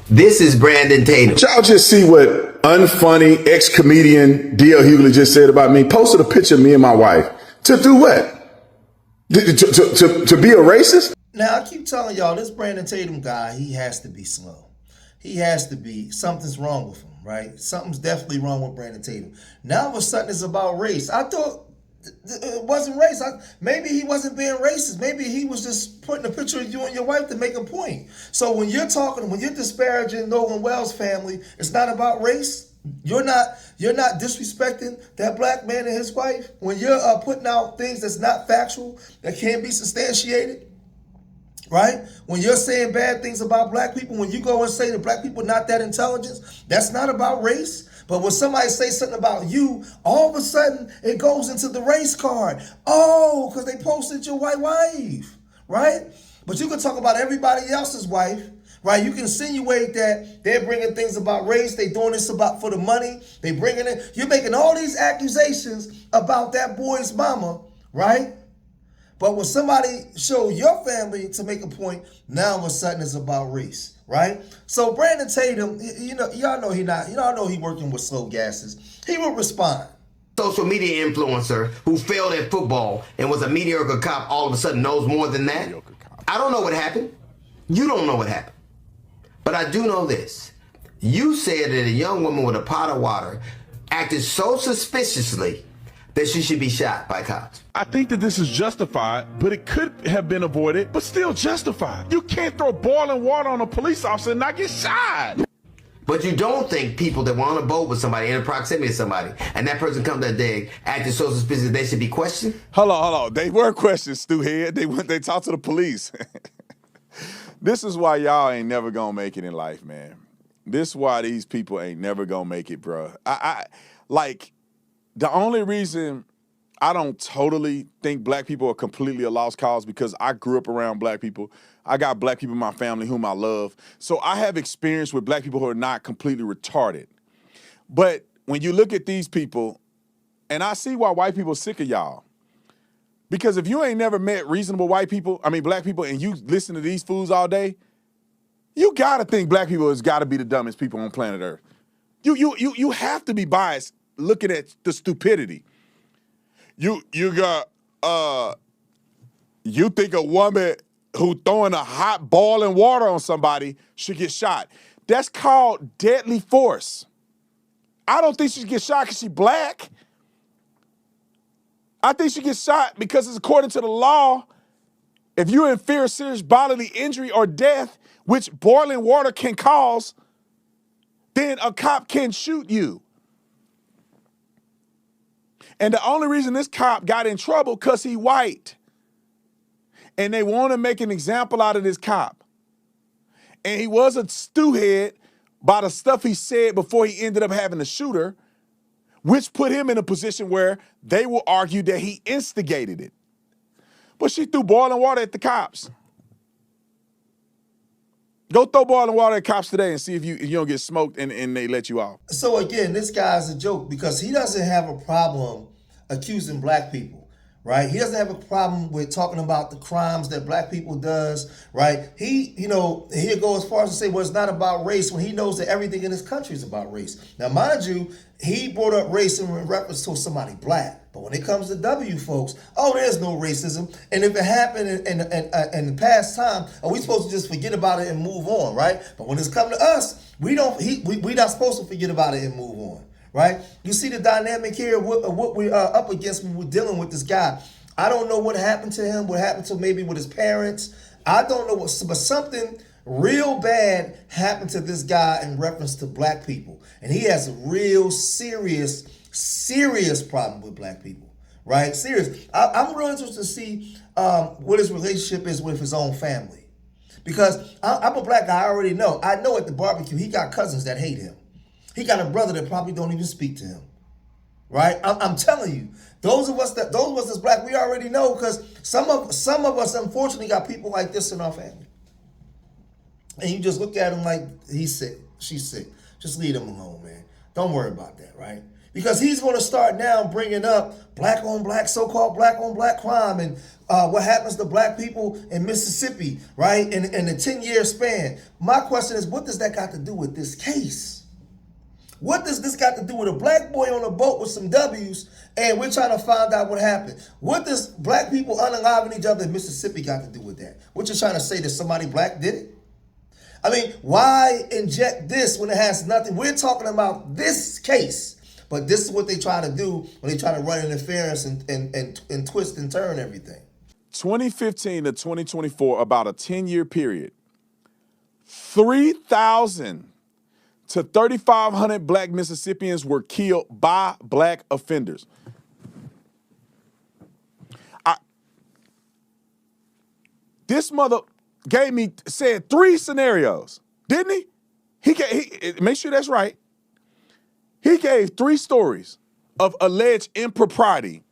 This is Brandon Tatum. Did y'all just see what unfunny ex-comedian D.L. Hughley just said about me? Posted a picture of me and my wife. To do what? To be a racist? Now, I keep telling y'all, this Brandon Tatum guy, he has to be slow. He has to be. Something's wrong with him, right? Something's definitely wrong with Brandon Tatum. Now, all of a sudden, it's about race. I thought it wasn't race. Maybe he wasn't being racist. Maybe he was just putting a picture of you and your wife to make a point. So when you're disparaging Nolan Wells' family, it's not about race. You're not disrespecting that black man and his wife when you're putting out things that's not factual, that can't be substantiated. Right? When you're saying bad things about black people, when you go and say that black people are not that intelligent, that's not about race. But when somebody says something about you, all of a sudden it goes into the race card. Oh, because they posted your white wife, right? But you can talk about everybody else's wife, right? You can insinuate that they're bringing things about race. They doing this about for the money. They bringing it. You're making all these accusations about that boy's mama, right? But when somebody show your family to make a point, now all of a sudden it's about race, right? So Brandon Tatum, y'all know he working with slow gases. He will respond. Social media influencer who failed at football and was a mediocre cop all of a sudden knows more than that. I don't know what happened. You don't know what happened. But I do know this. You said that a young woman with a pot of water acted so suspiciously that she should be shot by cops. I think that this is justified, but it could have been avoided, but still justified. You can't throw boiling water on a police officer and not get shot. But you don't think people that were on a boat with somebody in proximity to somebody and that person come that day acted so suspicious they should be questioned? Hold on. They were questioned, Stu Head. They talked to the police. This is why y'all ain't never gonna make it in life, man. This is why these people ain't never gonna make it, bro. The only reason I don't totally think black people are completely a lost cause because I grew up around black people. I got black people in my family whom I love. So I have experience with black people who are not completely retarded. But when you look at these people, and I see why white people are sick of y'all. Because if you ain't never met reasonable black people, and you listen to these fools all day, you gotta think black people has gotta be the dumbest people on planet Earth. You have to be biased looking at the stupidity. You think a woman who throwing a hot boiling water on somebody should get shot. That's called deadly force. I don't think she should get shot because she's black. I think she gets shot because it's according to the law. If you're in fear of serious bodily injury or death, which boiling water can cause, then a cop can shoot you. And the only reason this cop got in trouble because he white. And they want to make an example out of this cop. And he was a stewhead by the stuff he said before he ended up having to shoot her, which put him in a position where they will argue that he instigated it. But she threw boiling water at the cops. Go throw boiling water at cops today and see if you don't get smoked and they let you off. So again, this guy's a joke because he doesn't have a problem accusing black people, right? He doesn't have a problem with talking about the crimes that black people does, right? He'll go as far as to say, well, it's not about race when he knows that everything in this country is about race. Now, mind you, he brought up race in reference to somebody black. But when it comes to W folks, there's no racism. And if it happened in the past time, are we supposed to just forget about it and move on, right? But when it's come to us, we not supposed to forget about it and move on, right? You see the dynamic here, what we're up against when we're dealing with this guy. I don't know what happened to him, what happened to maybe with his parents. I don't know but something real bad happened to this guy in reference to black people. And he has a real serious problem with black people, right? Serious. I'm real interested to see what his relationship is with his own family. Because I'm a black guy, I already know. I know at the barbecue, he got cousins that hate him. He got a brother that probably don't even speak to him, right? I'm telling you, those of us that's black, we already know because some of us unfortunately got people like this in our family. And you just look at him like he's sick, she's sick. Just leave him alone, man. Don't worry about that, right? Because he's going to start now bringing up black on black, so-called black on black crime and what happens to black people in Mississippi, right? In a 10-year span. My question is, what does that got to do with this case? What does this got to do with a black boy on a boat with some W's and we're trying to find out what happened? What does black people unaliving each other in Mississippi got to do with that? What you're trying to say that somebody black did it? I mean, why inject this when it has nothing? We're talking about this case. But this is what they try to do when they try to run interference and twist and turn everything. 2015 to 2024, about a 10-year period, 3,000 to 3,500 black Mississippians were killed by black offenders. This mother said 3 scenarios, didn't he? Make sure that's right. He gave 3 stories of alleged impropriety.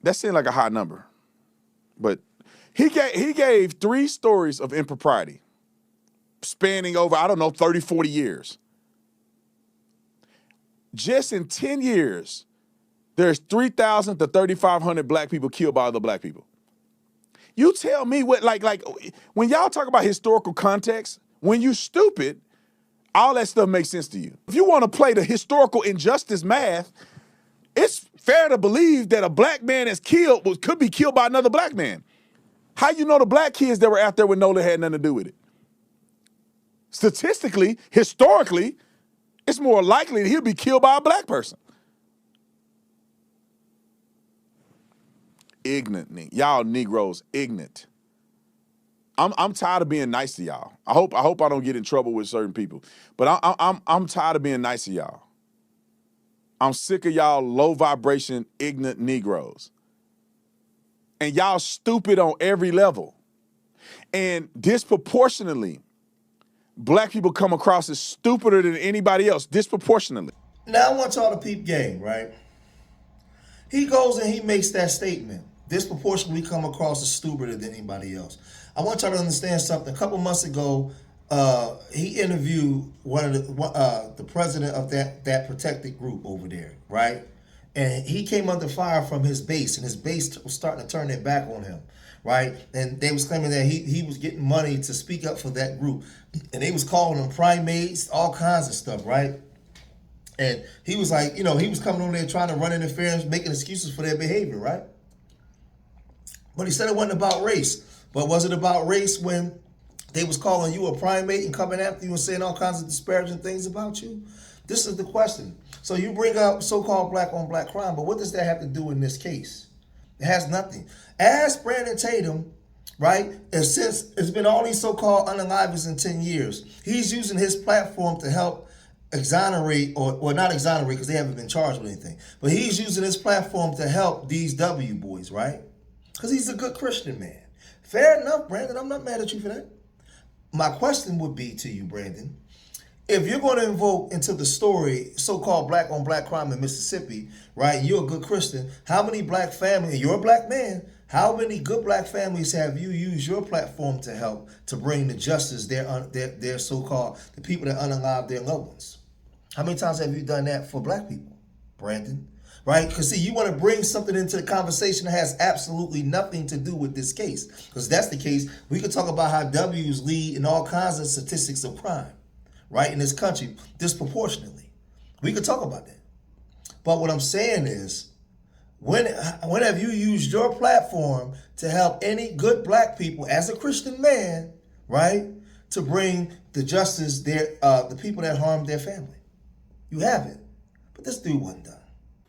That seemed like a high number. But he gave 3 stories of impropriety spanning over, 30, 40 years. Just in 10 years, there's 3,000 to 3,500 black people killed by other black people. You tell me what, like when y'all talk about historical context, when you stupid, all that stuff makes sense to you. If you want to play the historical injustice math, it's fair to believe that a black man that's killed could be killed by another black man. How you know the black kids that were out there with Nola had nothing to do with it? Statistically, historically, it's more likely that he'll be killed by a black person. Ignorant, y'all Negroes, ignorant. I'm tired of being nice to y'all. I hope I don't get in trouble with certain people, but I'm tired of being nice to y'all. I'm sick of y'all low vibration, ignorant Negroes. And y'all stupid on every level. And disproportionately, black people come across as stupider than anybody else, disproportionately. Now I want y'all to peep game, right? He goes and he makes that statement. Disproportionately come across as stupider than anybody else. I want y'all to understand something. A couple months ago, he interviewed one of the president of that protected group over there, right? And he came under fire from his base, and his base was starting to turn their back on him, right? And they was claiming that he was getting money to speak up for that group, and they was calling them primates, all kinds of stuff, right? And he was like, he was coming on there trying to run interference, making excuses for their behavior, right? But he said it wasn't about race. But was it about race when they was calling you a primate and coming after you and saying all kinds of disparaging things about you? This is the question. So you bring up so-called black on black crime, but what does that have to do in this case? It has nothing. Ask Brandon Tatum, right? And since it's been all these so-called unalivers in 10 years, he's using his platform to help exonerate, or not exonerate because they haven't been charged with anything, but he's using his platform to help these W boys, right? Because he's a good Christian man. Fair enough, Brandon. I'm not mad at you for that. My question would be to you, Brandon, if you're going to invoke into the story so-called black on black crime in Mississippi, right, you're a good Christian, how many black families, you're a black man, how many good black families have you used your platform to help to bring to justice their so-called, the people that unalive their loved ones? How many times have you done that for black people, Brandon? Right? Because, see, you want to bring something into the conversation that has absolutely nothing to do with this case. Because that's the case, we could talk about how W's lead in all kinds of statistics of crime, right, in this country, disproportionately. We could talk about that. But what I'm saying is, when have you used your platform to help any good black people as a Christian man, right, to bring to justice the people that harmed their family? You haven't. But this dude wasn't done.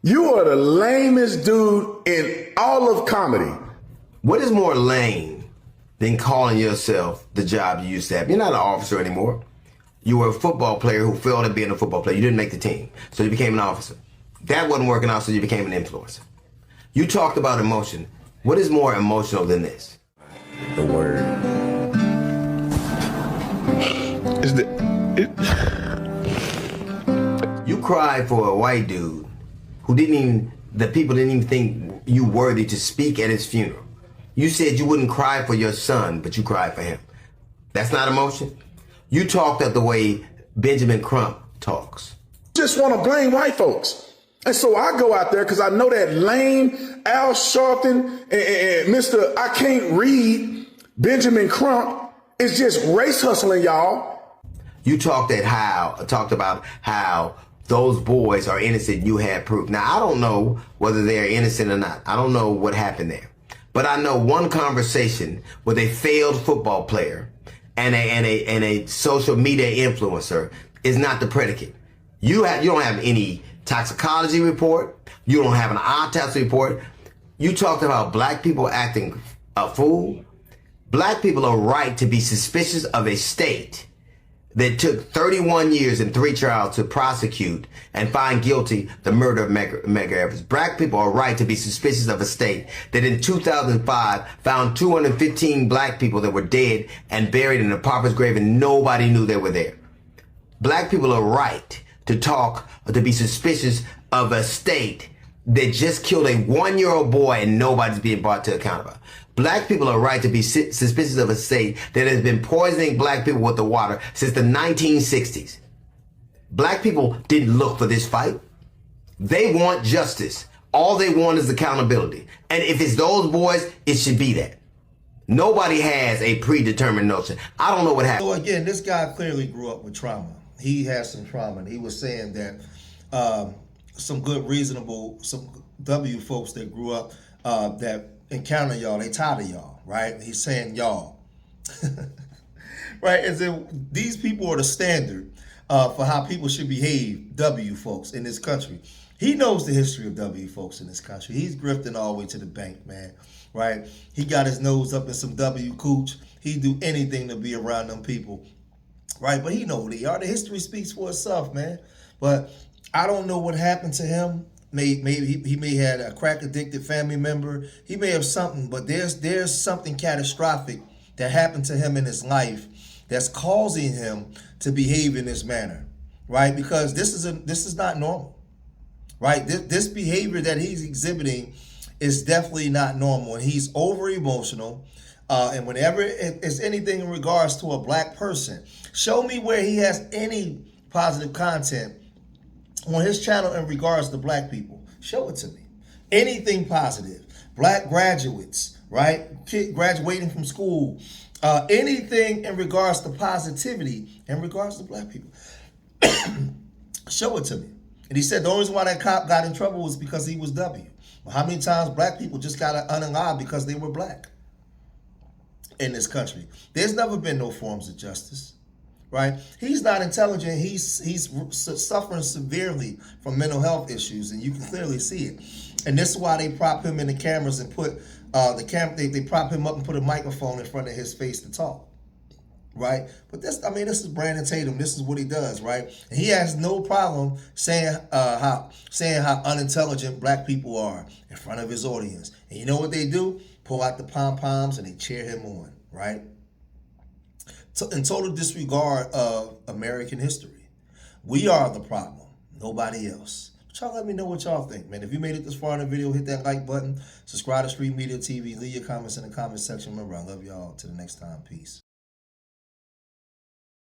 You are the lamest dude in all of comedy. What is more lame than calling yourself the job you used to have? You're not an officer anymore. You were a football player who failed at being a football player. You didn't make the team, so you became an officer. That wasn't working out, so you became an influencer. You talked about emotion. What is more emotional than this? The word. You cried for a white dude who the people didn't even think you worthy to speak at his funeral. You said you wouldn't cry for your son, but you cried for him. That's not emotion? You talked up the way Benjamin Crump talks. Just just want to blame white folks. And so I go out there because I know that lame Al Sharpton and Mr. I can't read Benjamin Crump is just race hustling, y'all. You talked about how those boys are innocent. You had proof. Now, I don't know whether they're innocent or not. I don't know what happened there. But I know one conversation with a failed football player and a social media influencer is not the predicate. You don't have any toxicology report. You don't have an autopsy report. You talked about black people acting a fool. Black people are right to be suspicious of a state that took 31 years and 3 trials to prosecute and find guilty the murder of Medgar Evers. Black people are right to be suspicious of a state that in 2005 found 215 black people that were dead and buried in a pauper's grave and nobody knew they were there. Black people are right to be suspicious of a state that just killed a 1-year-old boy and nobody's being brought to account about. Black people are right to be suspicious of a state that has been poisoning black people with the water since the 1960s. Black people didn't look for this fight. They want justice. All they want is accountability. And if it's those boys, it should be that. Nobody has a predetermined notion. I don't know what happened. So again, this guy clearly grew up with trauma. He has some trauma. And he was saying that some good, reasonable, some W folks that grew up that encounter y'all, they tired of y'all, right? He's saying y'all, right? As if these people are the standard for how people should behave, W folks in this country. He knows the history of W folks in this country. He's grifting all the way to the bank, man, right? He got his nose up in some W cooch. He'd do anything to be around them people, right? But he know who they are. The history speaks for itself, man. But I don't know what happened to him. Maybe he may have had a crack addicted family member. He may have something, but there's something catastrophic that happened to him in his life that's causing him to behave in this manner, right? Because this is not normal, right? This behavior that he's exhibiting is definitely not normal, and he's over emotional. And whenever it's anything in regards to a black person, show me where he has any positive content on his channel in regards to black people. Show it to me. Anything positive. Black graduates, right? Kid graduating from school. Anything in regards to positivity in regards to black people. Show it to me. And he said the only reason why that cop got in trouble was because he was W. Well, how many times black people just got unalive because they were black in this country? There's never been no forms of justice. Right? He's not intelligent. He's suffering severely from mental health issues, and you can clearly see it. And this is why they prop him in the cameras and put they prop him up and put a microphone in front of his face to talk. Right? But this is Brandon Tatum. This is what he does, right? And he has no problem saying how unintelligent black people are in front of his audience. And you know what they do? Pull out the pom-poms and they cheer him on, right? In total disregard of American history. We are the problem, nobody else. But y'all let me know what y'all think, man. If you made it this far in the video, hit that like button. Subscribe to Street Media TV. Leave your comments in the comment section. Remember, I love y'all. Till the next time. Peace.